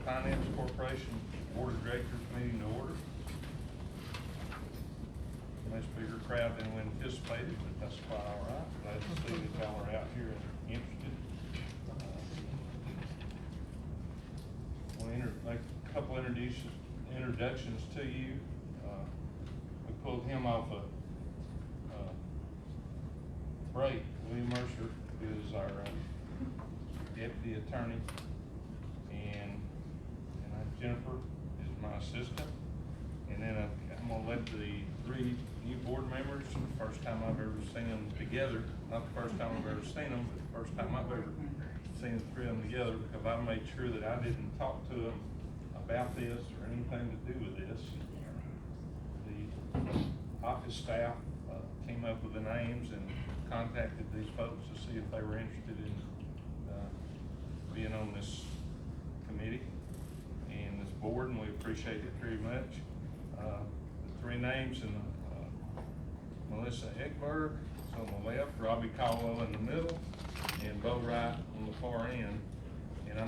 Finance Corporation Board of Directors meeting to order. Much bigger crowd than we anticipated, but that's quite all right. Glad to see that y'all are out here and interested. We'll make a couple introductions to you. We pulled him off a break. William Mercer is our deputy attorney, and Jennifer is my assistant. And then I'm gonna let the three new board members, the first time I've ever seen them together, not the first time I've ever seen them, but the first time I've ever seen the three of them together, because I made sure that I didn't talk to them about this or anything to do with this. The office staff came up with the names and contacted these folks to see if they were interested in being on this committee and this board, and we appreciate it very much. The three names, and Melissa Eckberg is on the left, Robbie Caldwell in the middle, and Bo Wright on the far end. And I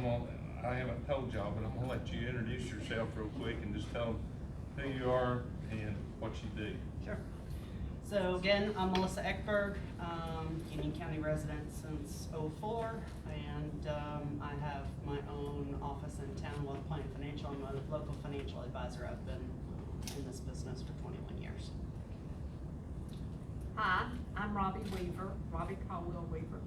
haven't told y'all, but I'm gonna let you introduce yourself real quick and just tell them who you are and what you do. Sure. So again, I'm Melissa Eckberg, Union County resident since '04, and I have my own office in town, Wealth Planning Financial. I'm a local financial advisor. I've been in this business for 21 years. Hi, I'm Robbie Caldwell Weaver.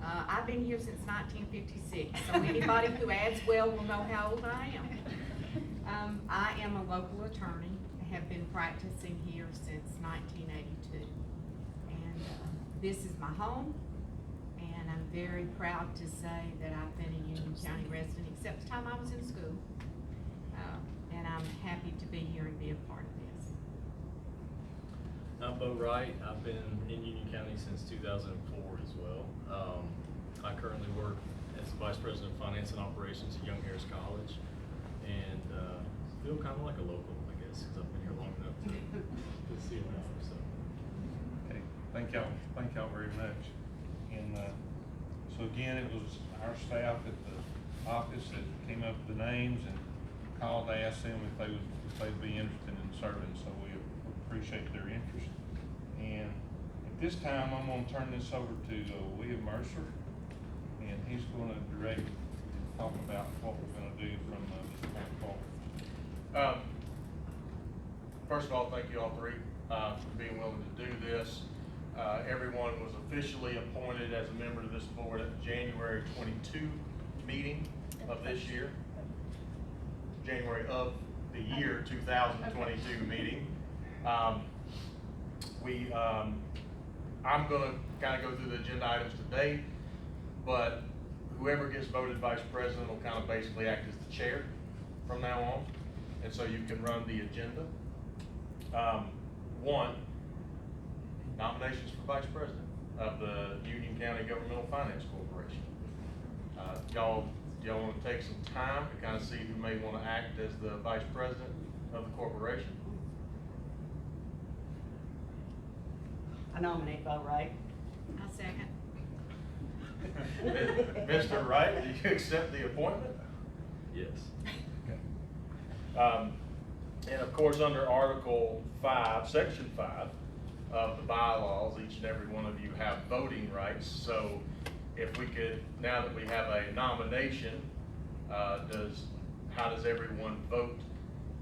I've been here since 1956, so anybody who adds well will know how old I am. I am a local attorney. I have been practicing here since 1982. And this is my home, and I'm very proud to say that I've been a Union County resident except the time I was in school. And I'm happy to be here and be a part of this. I'm Bo Wright. I've been in Union County since 2004 as well. I currently work as the Vice President of Finance and Operations at Young Harris College, and feel kind of like a local, I guess, because I've been here long enough to see it now. So. Okay, thank y'all very much. And so again, it was our staff at the office that came up with the names and called to ask them if they'd be interested in serving. So we appreciate their interest. And at this time, I'm going to turn this over to William Mercer, and he's going to direct and talk about what we're going to do from this point forward. First of all, thank you all three for being willing to do this. Everyone was officially appointed as a member of this board at the January 22 meeting of this year. January of the year 2022 meeting. I'm going to kind of go through the agenda items today, but whoever gets voted vice president will kind of basically act as the chair from now on, and so you can run the agenda. One, nominations for vice president of the Union County Governmental Finance Corporation. Y'all want to take some time to kind of see who may want to act as the vice president of the corporation? I nominate Bo Wright. I second. Mr. Wright, do you accept the appointment? Yes. Okay. And of course, under Article 5, Section 5 of the bylaws, each and every one of you have voting rights. So if we could, now that we have a nomination, how does everyone vote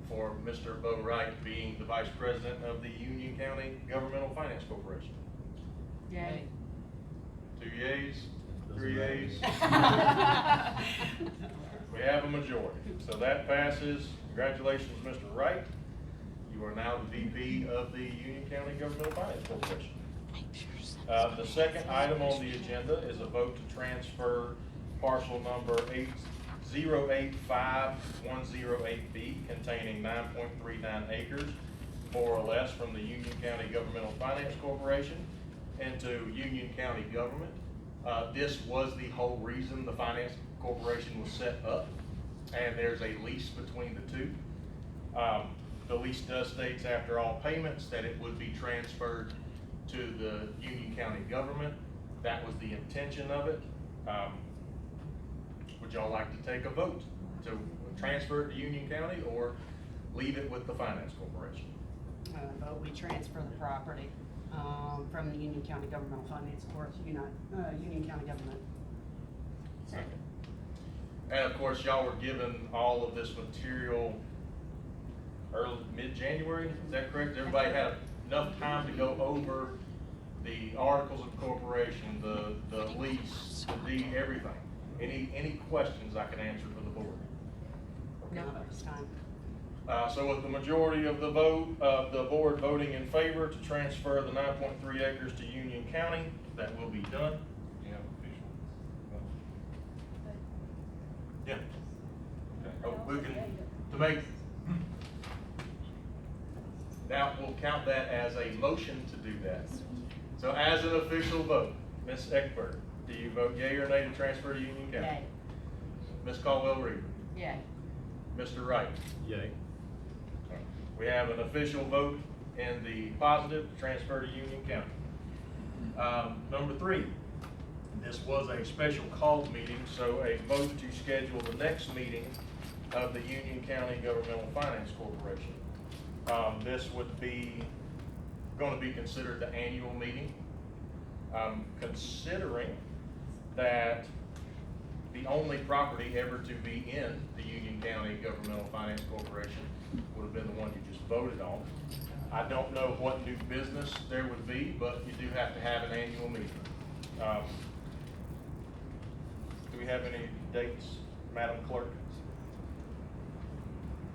for Mr. Bo Wright being the vice president of the Union County Governmental Finance Corporation? Yay. 2 yeas, 3 yeas. Yeah. We have a majority, so that passes. Congratulations, Mr. Wright. You are now the VP of the Union County Governmental Finance Corporation. The second item on the agenda is a vote to transfer parcel number 8085-108B containing 9.39 acres, more or less, from the Union County Governmental Finance Corporation into Union County government. This was the whole reason the Finance Corporation was set up, and there's a lease between the two. The lease does states after all payments that it would be transferred to the Union County government. That was the intention of it. Would y'all like to take a vote to transfer it to Union County or leave it with the finance corporation? But we transfer the property, from the Union County Governmental Finance Court to Union County Government. And of course, y'all were given all of this material mid-January, is that correct? Everybody had enough time to go over the articles of corporation, the lease, the deed, everything? Any questions I can answer for the board? No, at this time. So with the majority of the board voting in favor to transfer the 9.3 acres to Union County, that will be done. You have official vote. Yeah. Okay. Oh, we can, to make, now we'll count that as a motion to do that. So as an official vote, Ms. Eckberg, do you vote yea or nay to transfer to Union County? Yay. Ms. Caldwell-Reaver? Yay. Mr. Wright? Yay. We have an official vote in the positive to transfer to Union County. Number 3, this was a special called meeting, so a vote to schedule the next meeting of the Union County Governmental Finance Corporation. This would be going to be considered the annual meeting. Considering that the only property ever to be in the Union County Governmental Finance Corporation would have been the one you just voted on. I don't know what new business there would be, but you do have to have an annual meeting. Do we have any dates, Madam Clerk?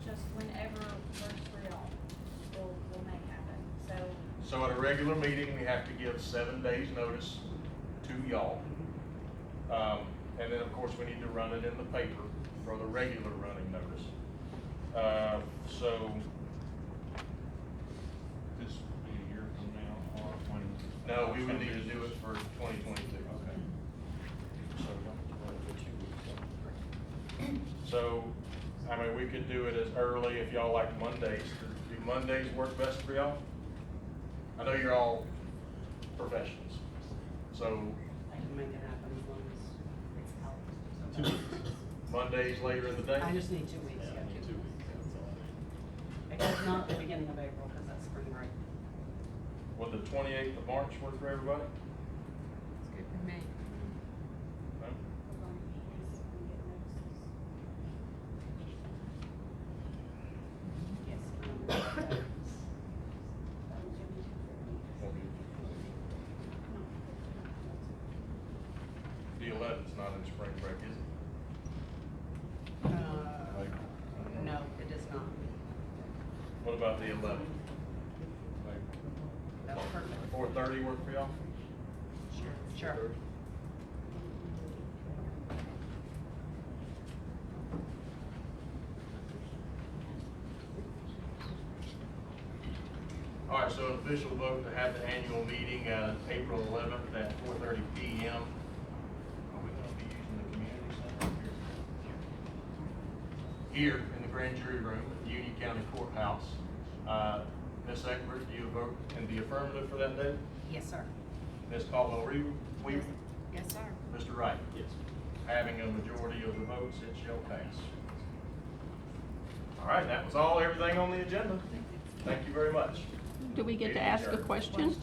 Just whenever works for y'all, we'll make happen, so. So at a regular meeting, we have to give 7 days notice to y'all. And then, of course, we need to run it in the paper for the regular running notice. So, This will be a year from now, or when? no, we would need to do it for 2022. Okay. So, So, I mean, we could do it as early if y'all like Mondays. Do Mondays work best for y'all? I know you're all professionals, so I can make it happen as long as it's 2 out. weeks. Mondays later in the day? I just need 2 weeks, Yeah, yeah. I need 2 weeks, that's all I need. Except not the beginning of April, because that's spring break. Would the 28th of March work for everybody? It's good for me. No? Yes. The 11th is not in spring break, is it? No, it is not. What about the 11th? That's perfect. 4:30 work for y'all? Sure. All right, so an official vote to have the annual meeting, April 11th at 4:30 PM. Are we gonna be using the community center here in the grand jury room at the Union County Courthouse? Ms. Eckbert, do you vote in the affirmative for that day? Yes, sir. Ms. Caldwell-Reaver? Yes, sir. Mr. Wright? Yes. Having a majority of the votes, it shall pass. All right, that was everything on the agenda. Thank you very much. Do we get to Meeting ask a adjourned. question?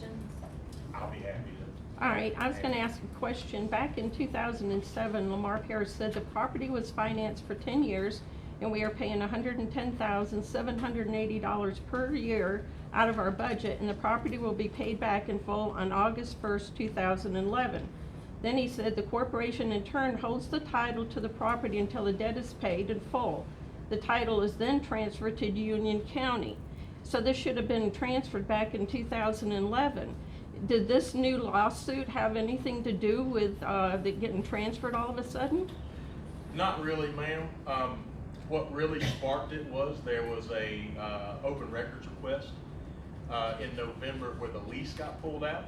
I'll be happy to. All right, I was gonna ask a question. Back in 2007, Lamar Harris said the property was financed for 10 years, and we are paying $110,780 per year out of our budget, and the property will be paid back in full on August 1st, 2011. Then he said the corporation in turn holds the title to the property until the debt is paid in full. The title is then transferred to Union County. So this should have been transferred back in 2011. Did this new lawsuit have anything to do with it getting transferred all of a sudden? Not really, ma'am. What really sparked it was there was a open records request in November where the lease got pulled out.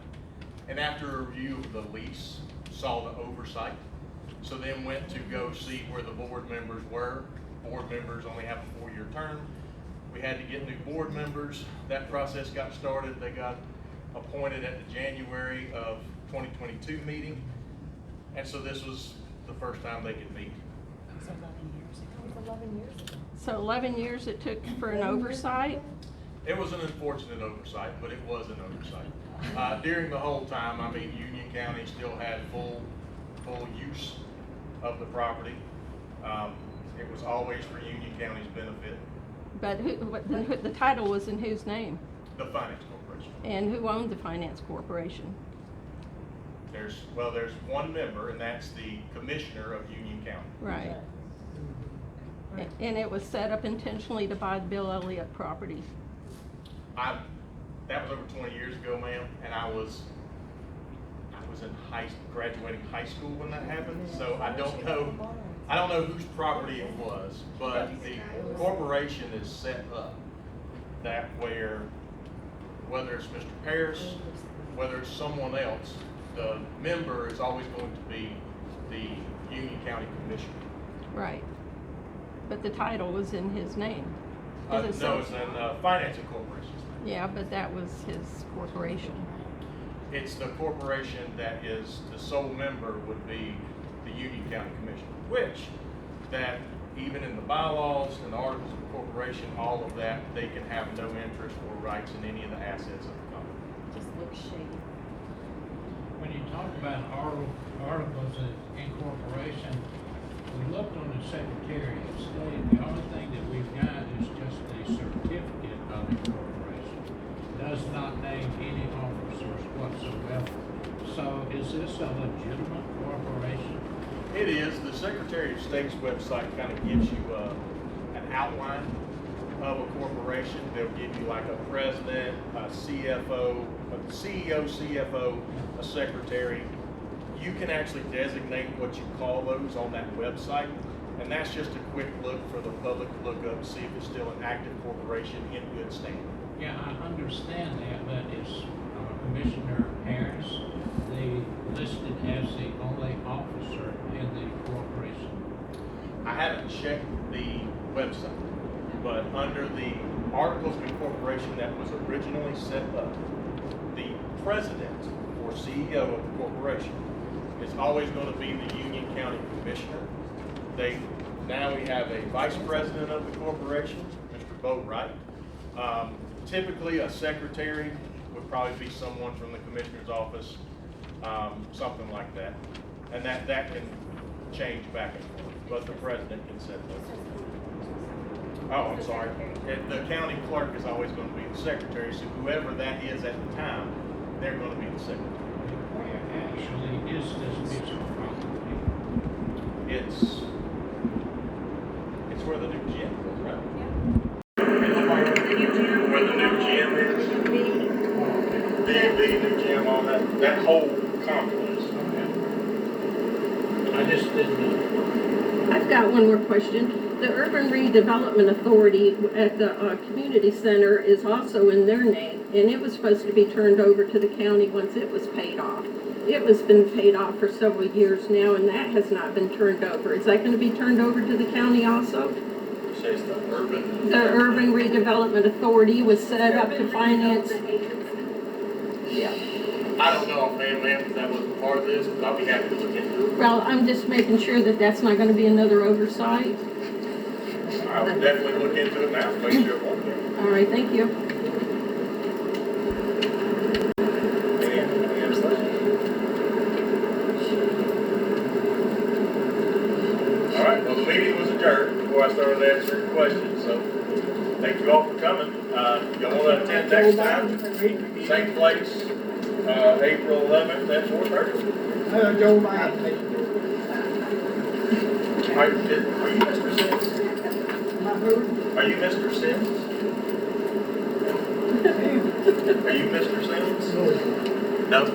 And after a review of the lease, saw the oversight. So then went to go see where the board members were. Board members only have a 4-year term. We had to get new board members. That process got started. They got appointed at the January of 2022 meeting. And so this was the first time they could meet. So 11 years ago. 11 years ago. So 11 years it took for an oversight? It was an unfortunate oversight, but it was an oversight. During the whole time, I mean, Union County still had full use of the property. It was always for Union County's benefit, But the title was in whose name? the finance corporation. And who owned the finance corporation? There's one member, and that's the commissioner of Union County. Right. And it was set up intentionally to buy the Bill Elliott property. That was over 20 years ago, ma'am, and I was in graduating high school when that happened, so I don't know whose property it was, but the corporation is set up that where, whether it's Mr. Paris, whether it's someone else, the member is always going to be the Union County Commissioner. Right. But the title was in his name. No, Is it's it so? in Financing Corporation. Yeah, but that was his corporation. It's the corporation that is, the sole member would be the Union County Commissioner, which, that even in the bylaws and the articles of incorporation, all of that, they can have no interest or rights in any of the assets of the company. Just looks shady. When you talk about articles of incorporation, we looked on the Secretary of State, the only thing that we've got is just a certificate of incorporation. Does not name any officers whatsoever. So is this a legitimate corporation? It is. The Secretary of State's website kind of gives you an outline of a corporation. They'll give you like a president, a CFO, a CEO, CFO, a secretary. You can actually designate what you call those on that website, and that's just a quick look for the public to look up and see if it's still an active corporation in good standing. Yeah, I understand that, but is Commissioner Harris listed as the only officer in the corporation? I haven't checked the website, but under the Articles of Incorporation that was originally set up, the president or CEO of the corporation is always going to be the Union County Commissioner. Now we have a vice president of the corporation, Mr. Bo Wright. Typically, a secretary would probably be someone from the commissioner's office, something like that. And that can change back and forth, but the president can set those. Oh, I'm sorry. The county clerk is always going to be the secretary, so whoever that is at the time, they're going to be the secretary. Where actually is this piece of property? It's where the new gym is, right? Where the new gym is. The new gym on that whole complex. I just didn't know. I've got one more question. The Urban Redevelopment Authority at the community center is also in their name, and it was supposed to be turned over to the county once it was paid off. It was been paid off for several years now, and that has not been turned over. Is that going to be turned over to the county also? You say it's the urban? The Urban Redevelopment Authority was set up to finance. Yeah. I don't know offhand, ma'am, if that was part of this, but I'll be happy to look into it. Well, I'm just making sure that that's not going to be another oversight. I would definitely look into it now, make sure it won't be. All right, thank you. Any other questions? All right, well, the meeting was adjourned before I started answering questions, so thank you all for coming. Y'all want to attend next time, same place, April 11th at 4:30. Joe Biden. Are you Mr. Sims? Are you Mr. Sims? Are you Mr. Sims? No.